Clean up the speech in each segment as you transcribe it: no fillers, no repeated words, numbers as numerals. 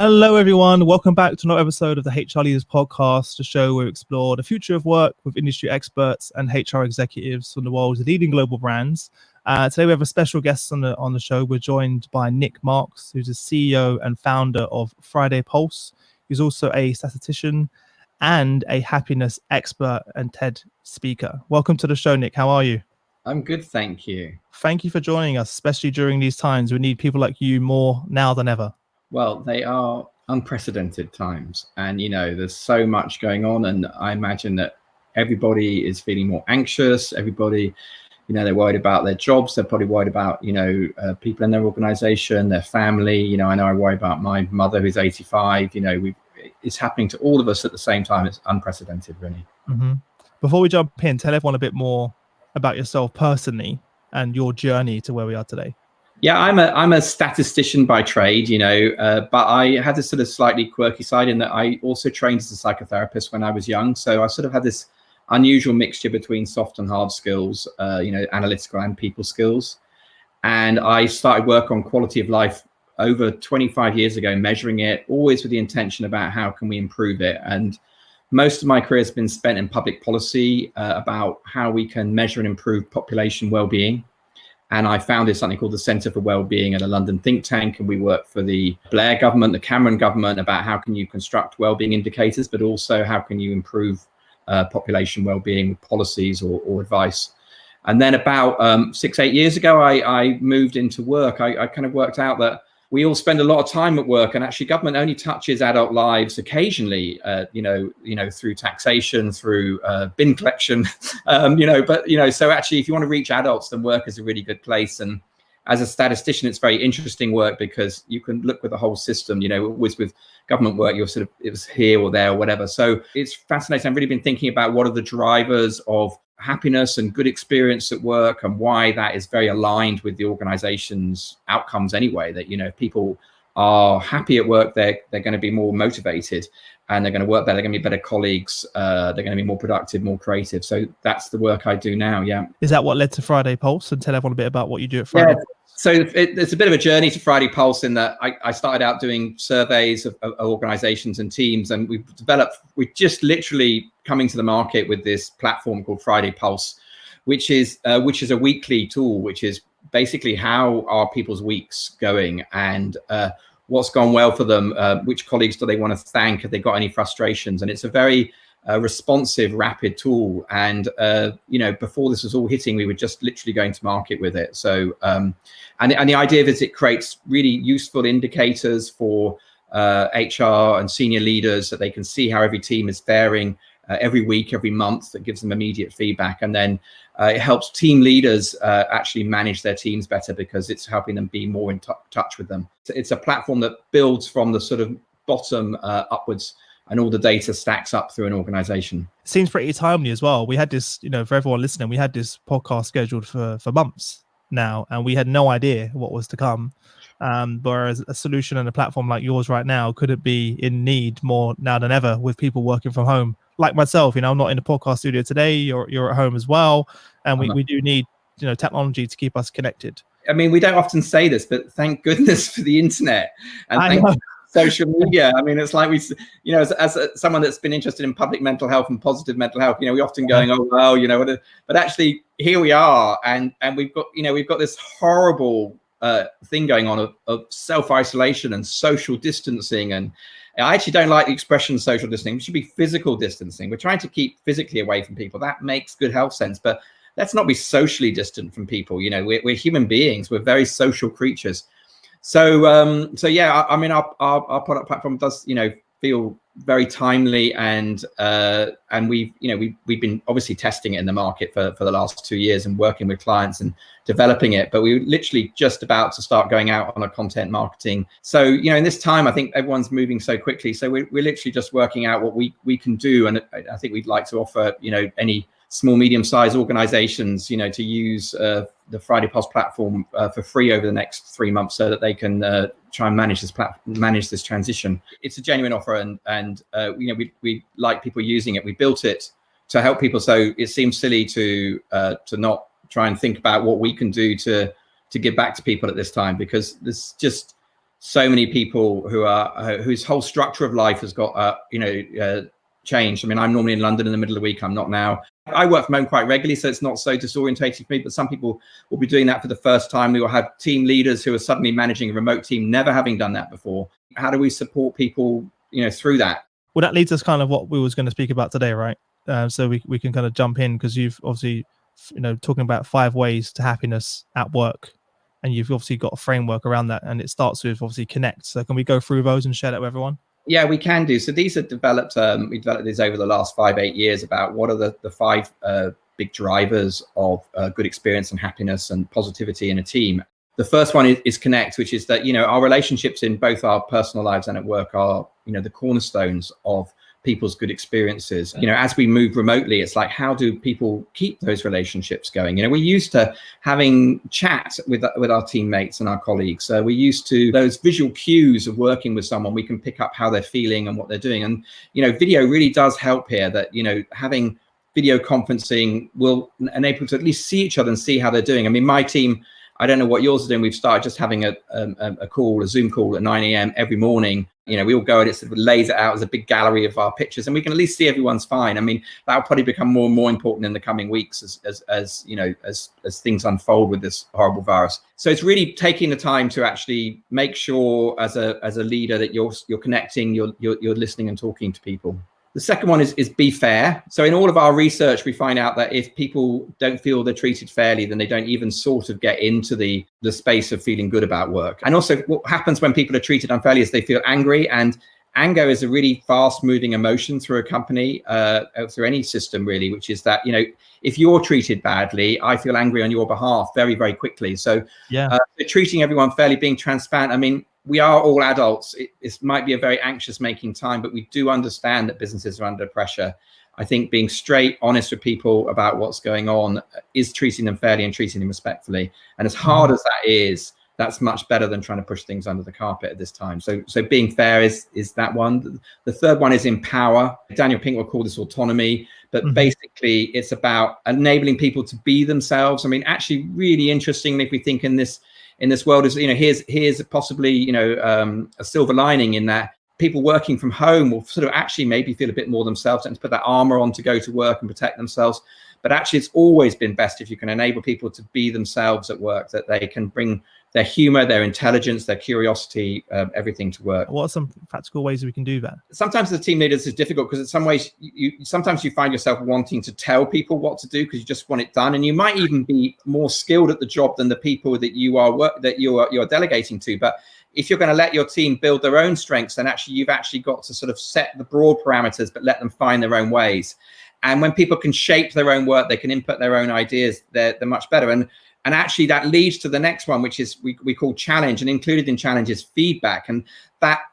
Hello, everyone. Welcome back to another episode of the HR Leaders Podcast, a show where we explore the future of work with industry experts and HR executives from the world's leading global brands. Today, we have a special guest on the show. We're joined by Nic Marks, who's the CEO and founder of Friday Pulse. He's also a statistician and a happiness expert and TED speaker. Welcome to the show, Nic. How are you? I'm good, thank you. Thank you for joining us, especially during these times. We need people like you more now than ever. Well, they are unprecedented times, and there's so much going on, and I imagine that everybody is feeling more anxious. Everybody, they're worried about their jobs. They're probably worried about people in their organization, their family. I know I worry about my mother who's 85. It's happening to all of us at the same time. It's unprecedented, really. Mm-hmm. Before we jump in, tell everyone a bit more about yourself personally and your journey to where we are today. Yeah, I'm a statistician by trade, but I had this sort of slightly quirky side in that I also trained as a psychotherapist when I was young. So I sort of had this unusual mixture between soft and hard skills, analytical and people skills. And I started work on quality of life over 25 years ago, measuring it, always with the intention about how can we improve it. And most of my career has been spent in public policy about how we can measure and improve population well-being. And I founded something called the Centre for Wellbeing at a London think tank. And we work for the Blair government, the Cameron government, about how can you construct wellbeing indicators, but also how can you improve population wellbeing with policies or advice. And then about 6-8 years ago, I moved into work. I kind of worked out that we all spend a lot of time at work, and actually government only touches adult lives occasionally, through taxation, through bin collection, so actually if you want to reach adults, then work is a really good place. And as a statistician, it's very interesting work because you can look with the whole system, always with government work, you're sort of, it was here or there or whatever. So it's fascinating. I've really been thinking about what are the drivers of happiness and good experience at work, and why that is very aligned with the organization's outcomes anyway. That if people are happy at work, they're going to be more motivated, and they're going to work better. They're going to be better colleagues. They're going to be more productive, more creative. So that's the work I do now. Yeah. Is that what led to Friday Pulse? And tell everyone a bit about what you do at Friday. Yeah. So it's a bit of a journey to Friday Pulse in that I started out doing surveys of organizations and teams, and we've just literally coming to the market with this platform called Friday Pulse, which is a weekly tool, which is basically how are people's weeks going, and what's gone well for them, which colleagues do they want to thank, have they got any frustrations. And it's a very responsive, rapid tool. And before this was all hitting, we were just literally going to market with it. So and the idea is it creates really useful indicators for HR and senior leaders, that they can see how every team is faring every week, every month. That gives them immediate feedback. And then it helps team leaders actually manage their teams better, because it's helping them be more in touch with them. It's a platform that builds from the sort of bottom upwards, and all the data stacks up through an organization. Seems pretty timely as well. We had this, for everyone listening, we had this podcast scheduled for months now, and we had no idea what was to come. Whereas a solution and a platform like yours right now couldn't be in need more now than ever, with people working from home. Like myself, I'm not in the podcast studio today. You're at home as well, and we do need technology to keep us connected. I mean, we don't often say this, but thank goodness for the internet, and thank social media. I mean, it's like as someone that's been interested in public mental health and positive mental health, we often going, oh well, but actually here we are, and we've got this horrible thing going on of self-isolation and social distancing. And I actually don't like the expression social distancing. It should be physical distancing. We're trying to keep physically away from people. That makes good health sense, but let's not be socially distant from people. We're human beings. We're very social creatures. So yeah, I mean, our product platform does, feel very timely, and we've been obviously testing it in the market for the last 2 years and working with clients and developing it. But we're literally just about to start going out on a content marketing. So, in this time, I think everyone's moving so quickly. So we're literally just working out what we can do. And I think we'd like to offer, any small, medium-sized organizations, to use the Friday Pulse platform for free over the next 3 months, so that they can try and manage this transition. It's a genuine offer, and we like people using it. We built it to help people, so it seems silly to not try and think about what we can do to give back to people at this time, because there's just so many people who are whose whole structure of life has got changed. I mean, I'm normally in London in the middle of the week. I'm not now. I work from home quite regularly, so it's not so disorientating for me, but some people will be doing that for the first time. We will have team leaders who are suddenly managing a remote team, never having done that before. How do we support people, through that? Well, that leads us kind of what we was going to speak about today, right? So we can kind of jump in, because you've obviously, talking about 5 ways to happiness at work, and you've obviously got a framework around that, and it starts with obviously connect. So can we go through those and share that with everyone? Yeah, we can do. So these are developed, we developed these over the last 5-8 years about what are the 5 big drivers of good experience and happiness and positivity in a team. The first one is connect, which is that, our relationships in both our personal lives and at work are, the cornerstones of people's good experiences. As we move remotely, it's like, how do people keep those relationships going? We're used to having chat with our teammates and our colleagues. We're used to those visual cues of working with someone. We can pick up how they're feeling and what they're doing. And, video really does help here, that, having video conferencing will enable people to at least see each other and see how they're doing. I mean, my team, I don't know what yours are doing. We've started just having a Zoom call at 9 a.m. every morning. We all go and it sort of lays it out as a big gallery of our pictures, and we can at least see everyone's fine. I mean, that'll probably become more and more important in the coming weeks as things unfold with this horrible virus. So it's really taking the time to actually make sure as a leader that you're connecting, you're listening and talking to people. The second one is be fair. So in all of our research, we find out that if people don't feel they're treated fairly, then they don't even sort of get into the space of feeling good about work. And also what happens when people are treated unfairly is they feel angry, and anger is a really fast moving emotion through a company, through any system really, which is that, if you're treated badly, I feel angry on your behalf very, very quickly. So treating everyone fairly, being transparent. I mean, we are all adults. It might be a very anxious making time, but we do understand that businesses are under pressure. I think being straight, honest with people about what's going on is treating them fairly and treating them respectfully. And as hard as that is, that's much better than trying to push things under the carpet at this time. So being fair is that one. The third one is empower. Daniel Pink will call this autonomy, but basically it's about enabling people to be themselves. I mean, actually really interestingly, if we think in this world, is here's possibly a silver lining in that people working from home will sort of actually maybe feel a bit more themselves and to put that armor on to go to work and protect themselves. But actually it's always been best if you can enable people to be themselves at work, that they can bring their humor, their intelligence, their curiosity, everything to work. What are some practical ways we can do that? Sometimes as team leaders is difficult, because in some ways sometimes you find yourself wanting to tell people what to do because you just want it done, and you might even be more skilled at the job than the people that you're delegating to. But if you're going to let your team build their own strengths, then actually you've actually got to sort of set the broad parameters, but let them find their own ways. And when people can shape their own work, they can input their own ideas, they're much better. And actually that leads to the next one, which is we call challenge, and included in challenge is feedback. And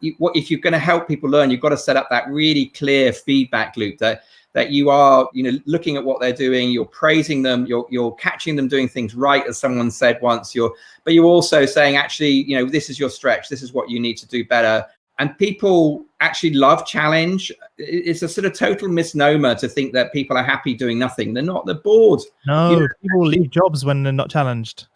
if you're going to help people learn, you've got to set up that really clear feedback loop that you are, looking at what they're doing, you're praising them, you're catching them doing things right, as someone said once, but you're also saying, actually, this is your stretch, this is what you need to do better. And people actually love challenge. It's a sort of total misnomer to think that people are happy doing nothing. They're not, they're bored. No, people leave jobs when they're not challenged.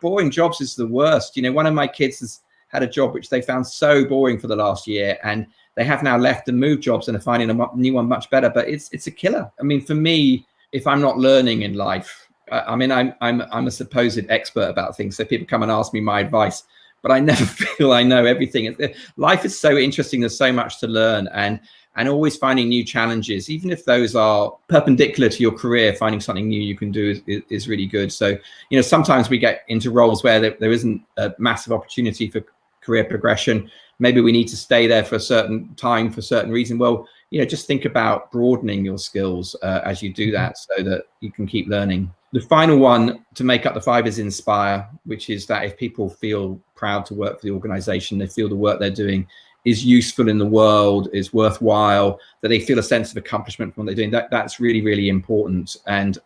Boring jobs is the worst. One of my kids has had a job which they found so boring for the last year, and they have now left and moved jobs and are finding a new one much better. But it's a killer. I mean, for me, if I'm not learning in life, I mean, I'm a supposed expert about things, so people come and ask me my advice, but I never feel I know everything. Life is so interesting. There's so much to learn, and always finding new challenges, even if those are perpendicular to your career, finding something new you can do is really good. So, sometimes we get into roles where there isn't a massive opportunity for career progression. Maybe we need to stay there for a certain time for a certain reason. Well, just think about broadening your skills as you do that, so that you can keep learning. The final one to make up the 5 is inspire, which is that if people feel proud to work for the organization, they feel the work they're doing is useful in the world, is worthwhile, that they feel a sense of accomplishment from what they're doing. That's really, really important. And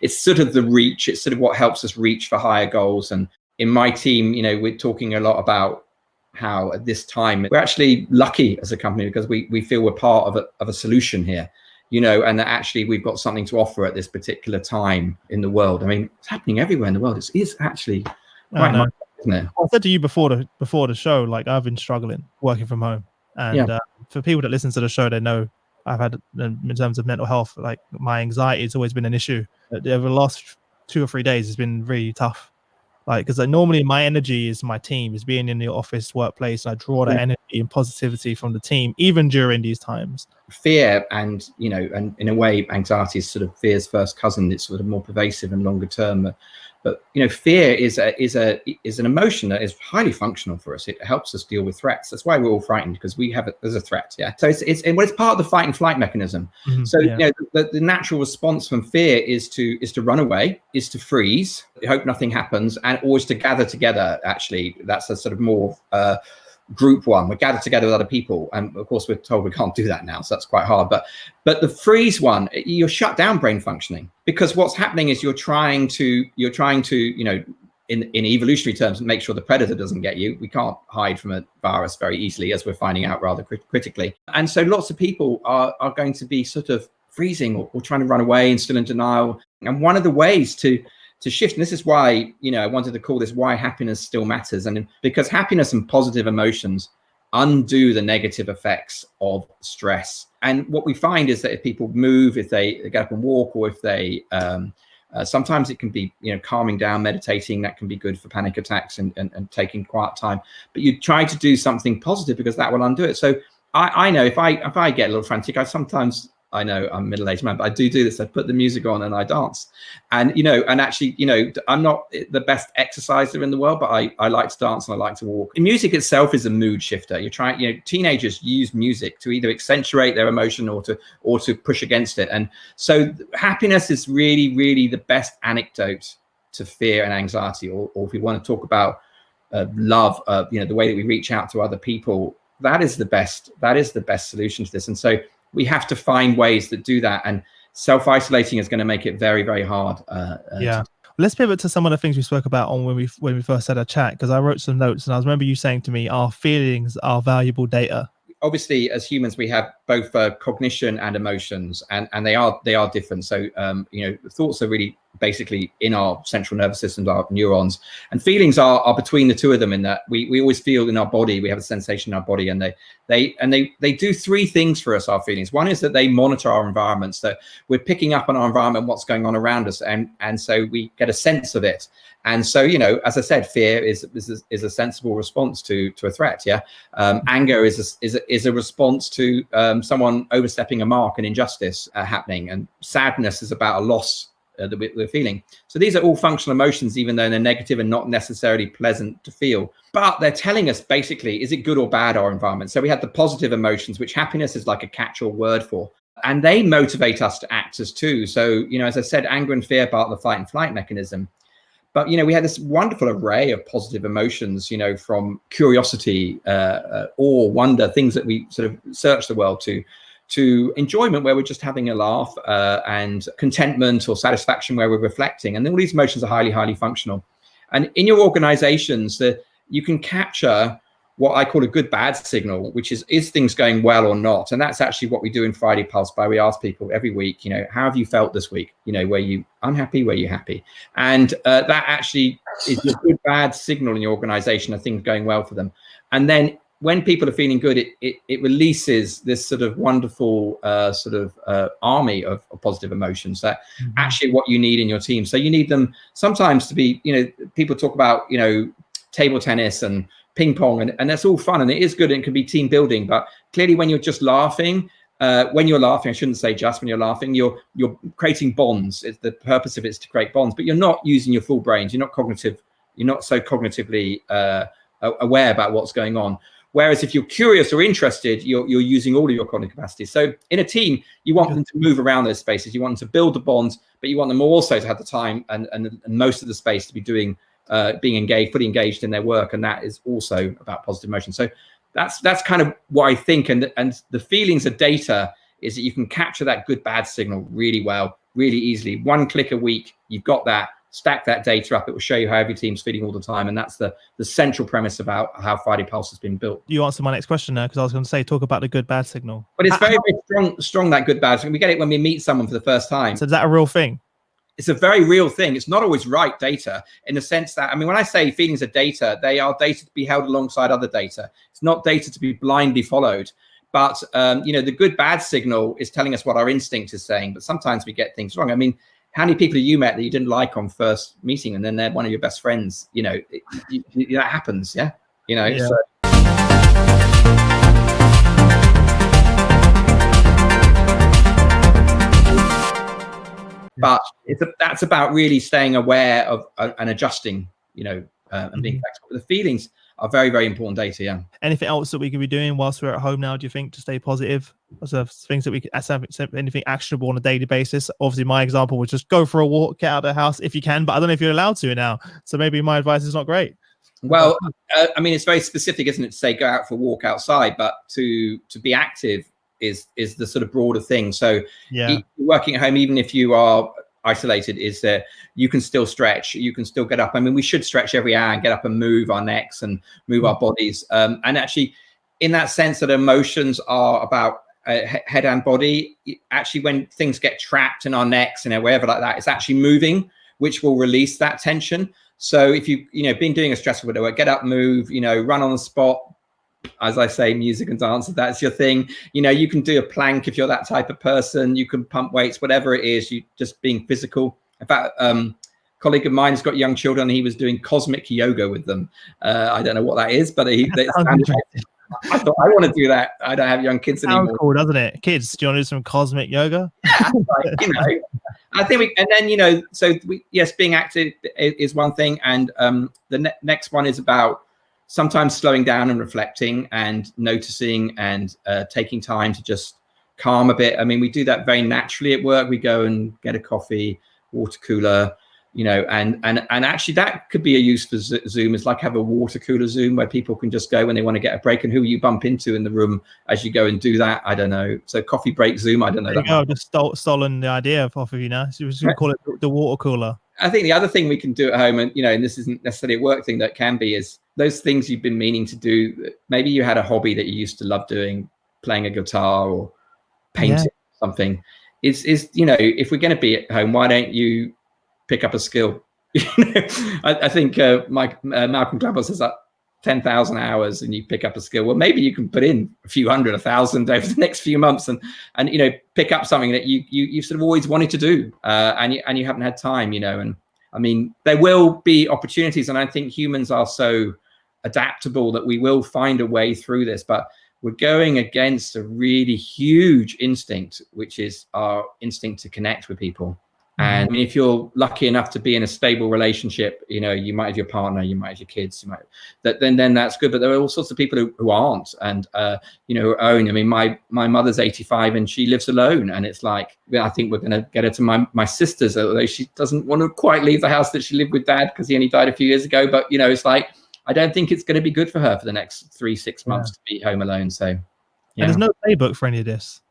it's sort of the reach. It's sort of what helps us reach for higher goals. And in my team, we're talking a lot about how at this time we're actually lucky as a company, because we feel we're part of a solution here, and that actually we've got something to offer at this particular time in the world. I mean, it's happening everywhere in the world. It's actually quite nice. isn't it? I said to you before the show, like I've been struggling working from home, and for people that listen to the show, they know I've had, in terms of mental health, like my anxiety has always been an issue. Over the last 2 or 3 days, it's been really tough. Like, because normally my energy is my team, is being in the office workplace, and I draw that energy and positivity from the team, even during these times. Fear and and in a way, anxiety is sort of fear's first cousin. It's sort of more pervasive and longer term. But fear is an emotion that is highly functional for us. It helps us deal with threats. That's why we're all frightened, because we have it as a threat. Yeah. So it's part of the fight and flight mechanism. So the natural response from fear is to run away, is to freeze, hope nothing happens, and always to gather together. Actually, that's a sort of more group one. We gather together with other people, and of course we're told we can't do that now, so that's quite hard. But the freeze one, you're shut down brain functioning, because what's happening is you're trying to in evolutionary terms make sure the predator doesn't get you. We can't hide from a virus very easily, as we're finding out rather critically, and so lots of people are going to be sort of freezing or trying to run away and still in denial. And one of the ways to shift, and this is why I wanted to call this Why Happiness Still Matters, and because happiness and positive emotions undo the negative effects of stress. And what we find is that if people move, if they get up and walk, or if they sometimes it can be calming down, meditating, that can be good for panic attacks and taking quiet time. But you try to do something positive, because that will undo it. So I know if I get a little frantic, I know I'm a middle-aged man, but I do this. I put the music on and I dance, and and actually, I'm not the best exerciser in the world, but I like to dance and I like to walk. And music itself is a mood shifter. You're trying, teenagers use music to either accentuate their emotion or to push against it. And so happiness is really, really the best antidote to fear and anxiety. Or if we want to talk about love, the way that we reach out to other people, that is the best solution to this. And so we have to find ways that do that, and self-isolating is going to make it very, very hard. Let's pivot to some of the things we spoke about on when we first had a chat, because I wrote some notes, and I remember you saying to me, our feelings are valuable data. Obviously, as humans, we have both cognition and emotions, and they are different. So thoughts are really basically in our central nervous system, our neurons, and feelings are between the two of them, in that we always feel in our body. We have a sensation in our body, and they do three things for us, our feelings. One is that they monitor our environment, so we're picking up on our environment, what's going on around us, and so we get a sense of it. And so, as I said, fear is a sensible response to a threat. Anger is a response to someone overstepping a mark, and injustice happening. And sadness is about a loss that we're feeling. So these are all functional emotions, even though they're negative and not necessarily pleasant to feel. But they're telling us basically, is it good or bad, our environment? So we have the positive emotions, which happiness is like a catch-all word for. And they motivate us to act as too. So, as I said, anger and fear are part of the fight and flight mechanism. But, we had this wonderful array of positive emotions, from curiosity, awe, wonder, things that we sort of search the world to enjoyment, where we're just having a laugh, and contentment or satisfaction, where we're reflecting. And all these emotions are highly, highly functional. And in your organizations, you can capture what I call a good bad signal, which is things going well or not? And that's actually what we do in Friday Pulse By. We ask people every week, how have you felt this week? Were you unhappy? Were you happy? And that actually is a good bad signal in your organization of things going well for them. And then when people are feeling good, it releases this sort of wonderful army of positive emotions that actually what you need in your team. So you need them sometimes to be, people talk about, table tennis and ping pong, and that's all fun, and it is good, and it can be team building. But clearly, when you're just laughing, I shouldn't say just when you're laughing, you're creating bonds. The purpose of it is to create bonds, but you're not using your full brains. You're not so cognitively aware about what's going on. Whereas if you're curious or interested, you're using all of your cognitive capacity. So in a team, you want them to move around those spaces. You want them to build the bonds, but you want them also to have the time and most of the space to be doing being fully engaged in their work, and that is also about positive emotion. So that's kind of what I think, and the feelings of data is that you can capture that good bad signal really well, really easily. One click a week, you've got that. Stack that data up. It will show you how every team's feeling all the time, and that's the central premise about how Friday Pulse has been built. You answered my next question there, because I was going to say, talk about the good bad signal. But it's very, very strong, that good bad signal. We get it when we meet someone for the first time. So is that a real thing? it's a very real thing. It's not always right data, in the sense that, I mean, when I say feelings are data, they are data to be held alongside other data. It's not data to be blindly followed. But, you know, the good bad signal is telling us what our instinct is saying. But sometimes we get things wrong. I mean, how many people have you met that you didn't like on first meeting, and then they're one of your best friends? You know, that happens. Yeah. You know, Yeah. so. But that's about really staying aware of and adjusting, you know, and being flexible. The feelings are very, very important data. Yeah. Anything else that we can be doing whilst we're at home now, do you think, to stay positive? So things that we can, anything actionable on a daily basis? Obviously, my example was just go for a walk, get out of the house if you can, but I don't know if you're allowed to now. So maybe my advice is not great. Well, I mean, it's very specific, isn't it, to say go out for a walk outside, but to be active is the sort of broader thing. So yeah, working at home, even if you are isolated, is that you can still stretch, you can still get up. I mean, we should stretch every hour and get up and move our necks and move our bodies. And actually, in that sense that emotions are about head and body, actually, when things get trapped in our necks and wherever like that, it's actually moving, which will release that tension. So if you know, been doing a stressful work, get up, move, you know, run on the spot. As I say, music and dance, if that's your thing, you know, you can do a plank if you're that type of person. You can pump weights, whatever it is. You just being physical. In fact, colleague of mine has got young children, and he was doing cosmic yoga with them. I don't know what that is, but I thought, I want to do that. I don't have young kids anymore. Sounds cool, doesn't it? Kids, do you want to do some cosmic yoga? Yeah, like, you know, I think and then, you know, so yes, being active is one thing, and the next one is about sometimes slowing down and reflecting and noticing and taking time to just calm a bit. I mean, we do that very naturally at work. We go and get a coffee, water cooler, you know, and actually that could be a use for Zoom. Is like have a water cooler Zoom where people can just go when they want to get a break, and who you bump into in the room as you go and do that. I don't know. So coffee break Zoom. I don't know. I've just stolen the idea off of you now. So we call it the water cooler. I think the other thing we can do at home, and you know, and this isn't necessarily a work thing, that can be, is those things you've been meaning to do. Maybe you had a hobby that you used to love doing, playing a guitar or painting something. Is you know, if we're going to be at home, why don't you pick up a skill? I think Malcolm Gladwell says that 10,000 hours and you pick up a skill. Well, maybe you can put in a few hundred, 1,000 over the next few months and you know, pick up something that you sort of always wanted to do, and you haven't had time, you know. And I mean, there will be opportunities, and I think humans are so adaptable that we will find a way through this. But we're going against a really huge instinct, which is our instinct to connect with people. And I mean, if you're lucky enough to be in a stable relationship, you know, you might have your partner, you might have your kids, you might then that's good. But there are all sorts of people who aren't, and you know, who own. I mean, my mother's 85 and she lives alone, and it's like, I think we're going to get her to my sister's, although she doesn't want to quite leave the house that she lived with Dad because he only died a few years ago. But you know, it's like, I don't think it's going to be good for her for the next 3-6 months to be home alone. So, yeah. And there's no playbook for any of this.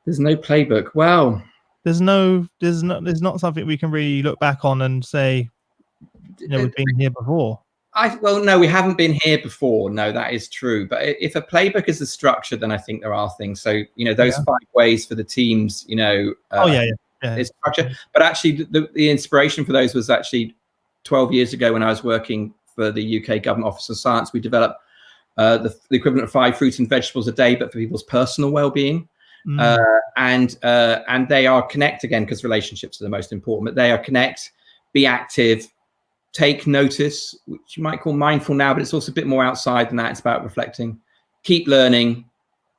There's no playbook. Well. There's not something we can really look back on and say, you know, we've been here before. Well, no, we haven't been here before. No, that is true. But if a playbook is a structure, then I think there are things. So, you know, those 5 ways for the teams, you know, is structure. But actually, the inspiration for those was actually 12 years ago when I was working for the UK Government Office of Science. We developed the equivalent of 5 fruits and vegetables a day, but for people's personal well-being. And they are connect again, because relationships are the most important, but they are connect, be active, take notice, which you might call mindful now, but it's also a bit more outside than that. It's about reflecting, keep learning,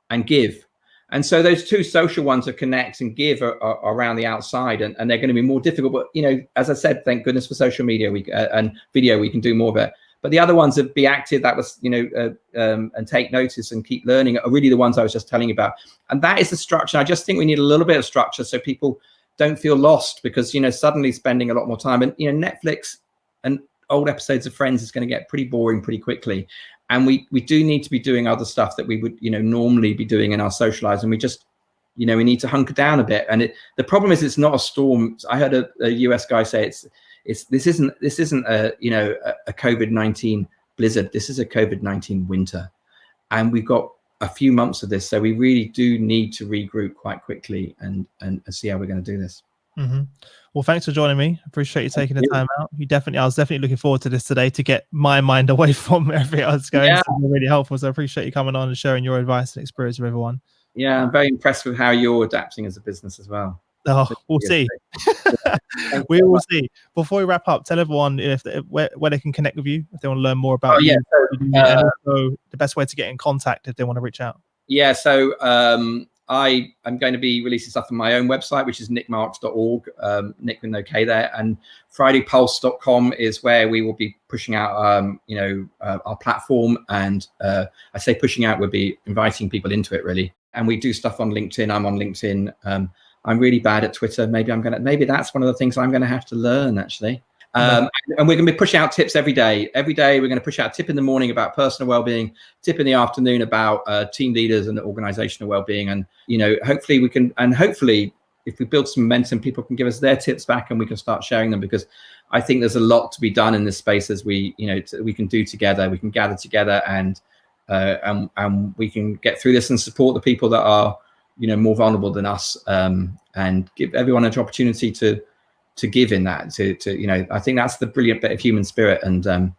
and give. And so those 2 social ones are connect and give are around the outside, and they're going to be more difficult. But, you know, as I said, thank goodness for social media and video, we can do more of it. But the other ones of be active, that was, you know, and take notice and keep learning are really the ones I was just telling you about. And that is the structure. I just think we need a little bit of structure so people don't feel lost, because, you know, suddenly spending a lot more time, and, you know, Netflix and old episodes of Friends is going to get pretty boring pretty quickly. And we do need to be doing other stuff that we would, you know, normally be doing in our social lives. And we just, you know, we need to hunker down a bit. And the problem is, it's not a storm. I heard a US guy say this isn't a, you know, a COVID-19 blizzard. This is a COVID-19 winter, and we've got a few months of this, so we really do need to regroup quite quickly and see how we're going to do this. Well, thanks for joining me. Appreciate you taking the time out. I was definitely looking forward to this today to get my mind away from everything I was going. Yeah. So really helpful. So I appreciate you coming on and sharing your advice and experience with everyone. Yeah, I'm very impressed with how you're adapting as a business as well. Oh, we'll see. We will see. Before we wrap up, tell everyone where they can connect with you if they want to learn more about you, and also the best way to get in contact if they want to reach out. Yeah, so I am going to be releasing stuff on my own website, which is nicmarks.org, Nick with no K there, and fridaypulse.com is where we will be pushing out, our platform. And I say pushing out, we'll be inviting people into it really. And we do stuff on LinkedIn. I'm on LinkedIn. I'm really bad at Twitter. Maybe that's one of the things I'm going to have to learn actually. And we're going to be pushing out tips every day. Every day we're going to push out a tip in the morning about personal well-being, tip in the afternoon about team leaders and organizational well-being. And, hopefully we can, and hopefully if we build some momentum, people can give us their tips back and we can start sharing them, because I think there's a lot to be done in this space as we can do together. We can gather together and we can get through this and support the people that are, more vulnerable than us, and give everyone an opportunity to give in that, I think that's the brilliant bit of human spirit. And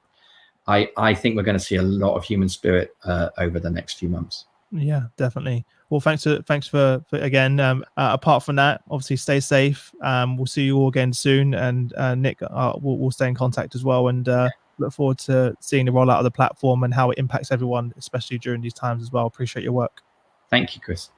I think we're going to see a lot of human spirit over the next few months. Yeah, definitely. Well, thanks for again. Apart from that, obviously stay safe. We'll see you all again soon. And Nick, we'll stay in contact as well, and look forward to seeing the rollout of the platform and how it impacts everyone, especially during these times as well. Appreciate your work. Thank you, Chris.